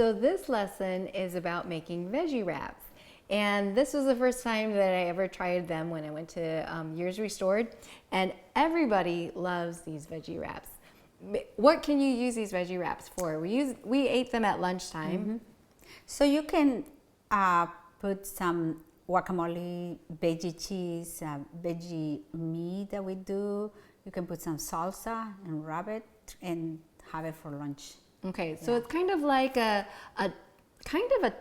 So this lesson is about making veggie wraps. And this was the first time that I ever tried them when I went to Years Restored. And everybody loves these veggie wraps. What can you use these veggie wraps for? We ate them at lunchtime. So you can put some guacamole, veggie cheese, veggie meat that we do. You can put some salsa and wrap it and have it for lunch. Okay, so it's kind of like a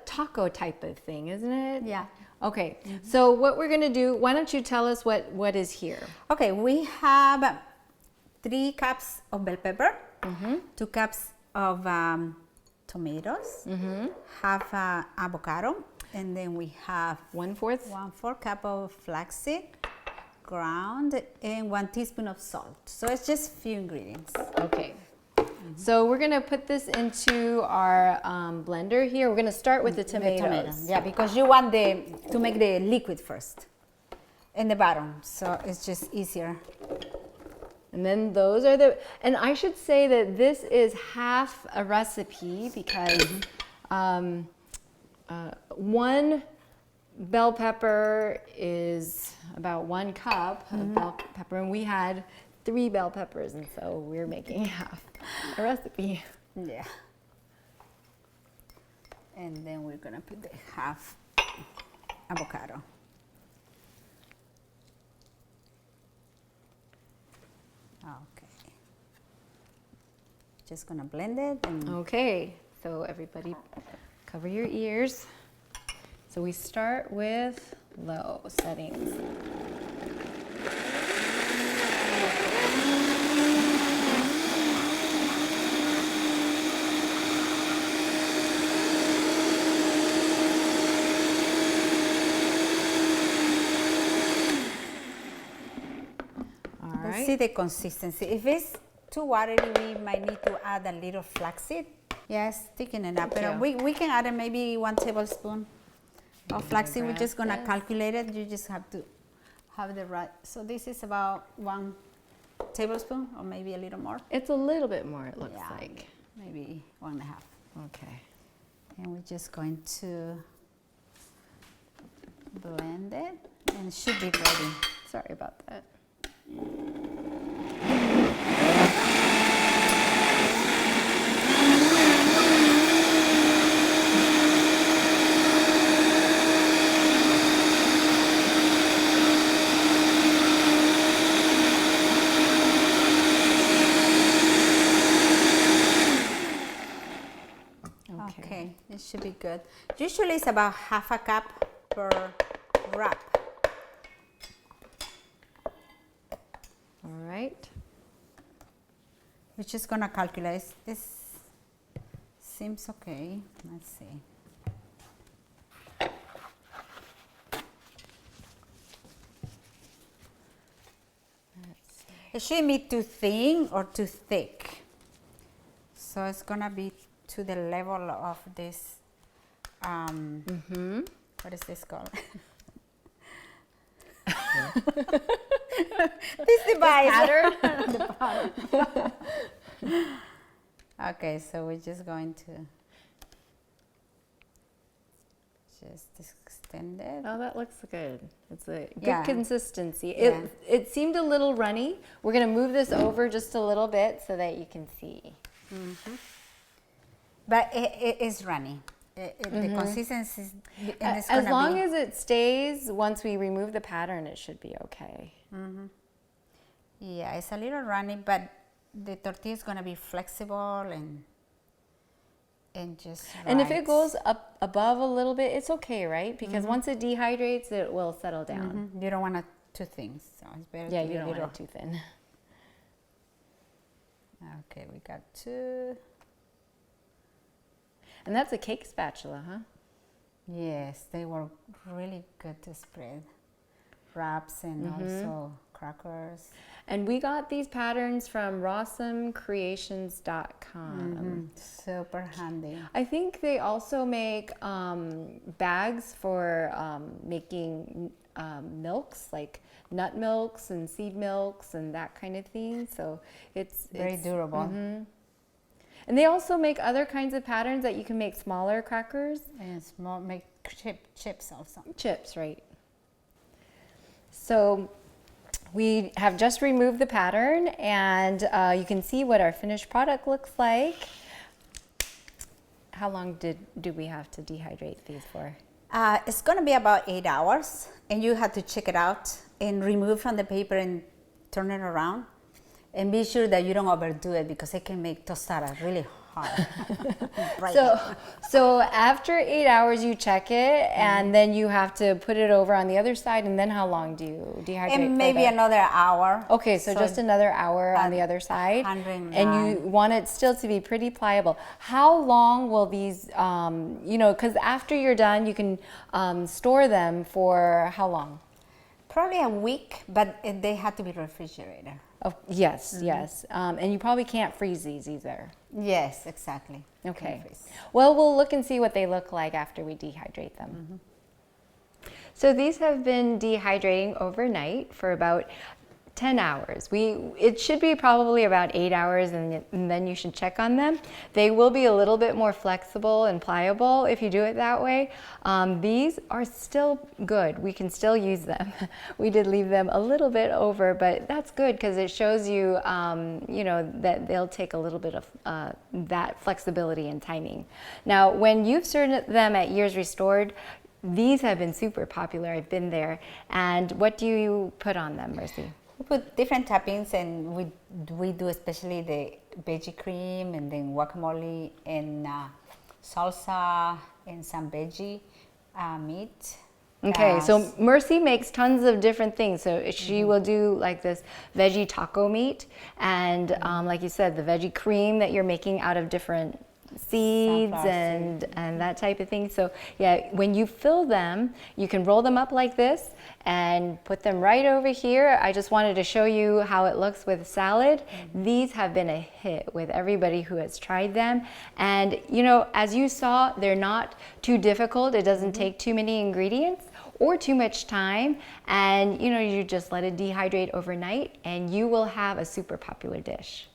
taco type of thing, isn't it? Yeah. Okay, so what we're gonna do, why don't you tell us what is here? Okay, we have 3 cups of bell pepper, 2 cups of tomatoes, half avocado, and then we have 1/4 cup of flaxseed ground and 1 teaspoon of salt. So it's just a few ingredients. Okay. So we're gonna put this into our blender here. We're gonna start with the tomatoes. Yeah, because you want to make the liquid first in the bottom, so it's just easier. And then those are and I should say that this is half a recipe because 1 bell pepper is about 1 cup of bell pepper, and we had 3 bell peppers, and so we're making half a recipe. Yeah. And then we're gonna put the half avocado. Okay. Just gonna blend it. And Okay, so everybody cover your ears. So we start with low settings. Let's see the consistency. If it's too watery, we might need to add a little flaxseed. Yes, thicken it up. But we can add maybe 1 tablespoon of flaxseed. We're just gonna calculate it. You just have to have the right. So this is about 1 tablespoon, or maybe a little more. It's a little bit more, it looks like. Maybe 1.5. Okay. And we're just going to blend it, and it should be ready. Sorry about that. Okay, it should be good. Usually it's about half a cup per wrap. All right. We're just gonna calculate. This seems okay. Let's see. It shouldn't be too thin or too thick. So it's gonna be to the level of this. What is this called? This device. The pattern. Okay, so we're just going to just extend it. Oh, that looks good. It's a good consistency. It seemed a little runny. We're going to move this over just a little bit so that you can see. But it is runny. The consistency is as long as it stays, once we remove the pattern, it should be okay. Yeah, it's a little runny, but the tortilla is going to be flexible and just And if it goes up above a little bit, it's okay, right? Because once it dehydrates, it will settle down. You don't want it too thin, so it's better Yeah, to be you don't a little. want it too thin. Okay, we got 2. And that's a cake spatula, huh? Yes, they were really good to spread wraps and also crackers. And we got these patterns from rawsomecreations.com. Super handy. I think they also make bags for making milks, like nut milks and seed milks and that kind of thing. So it's Very durable. And they also make other kinds of patterns that you can make smaller crackers. And small, make chips also. Chips, right. So we have just removed the pattern, and you can see what our finished product looks like. How long do we have to dehydrate these for? It's going to be about 8 hours, and you have to check it out and remove from the paper and turn it around. And be sure that you don't overdo it because it can make tostada really hard. Right. So after 8 hours, you check it, and then you have to put it over on the other side. And then how long do you dehydrate? And maybe another hour. Okay, so just another hour on the other side. 109. And you want it still to be pretty pliable. How long will these, because after you're done, you can store them for how long? Probably a week, but they have to be refrigerated. Oh, yes, yes. And you probably can't freeze these either. Yes, exactly. Okay. Can't freeze. Well, we'll look and see what they look like after we dehydrate them. So these have been dehydrating overnight for about 10 hours. It should be probably about 8 hours, and then you should check on them. They will be a little bit more flexible and pliable if you do it that way. These are still good. We can still use them. We did leave them a little bit over, but that's good because it shows you, that they'll take a little bit of that flexibility and timing. Now, when you've served them at Years Restored, these have been super popular. I've been there. And what do you put on them, Mercy? We put different toppings, and we do especially the veggie cream, and then guacamole, and salsa, and some veggie meat. Okay, so Mercy makes tons of different things. So she will do like this veggie taco meat, and like you said, the veggie cream that you're making out of different seeds and that type of thing. So yeah, when you fill them, you can roll them up like this and put them right over here. I just wanted to show you how it looks with salad. These have been a hit with everybody who has tried them. And as you saw, they're not too difficult. It doesn't take too many ingredients or too much time. And you just let it dehydrate overnight, and you will have a super popular dish.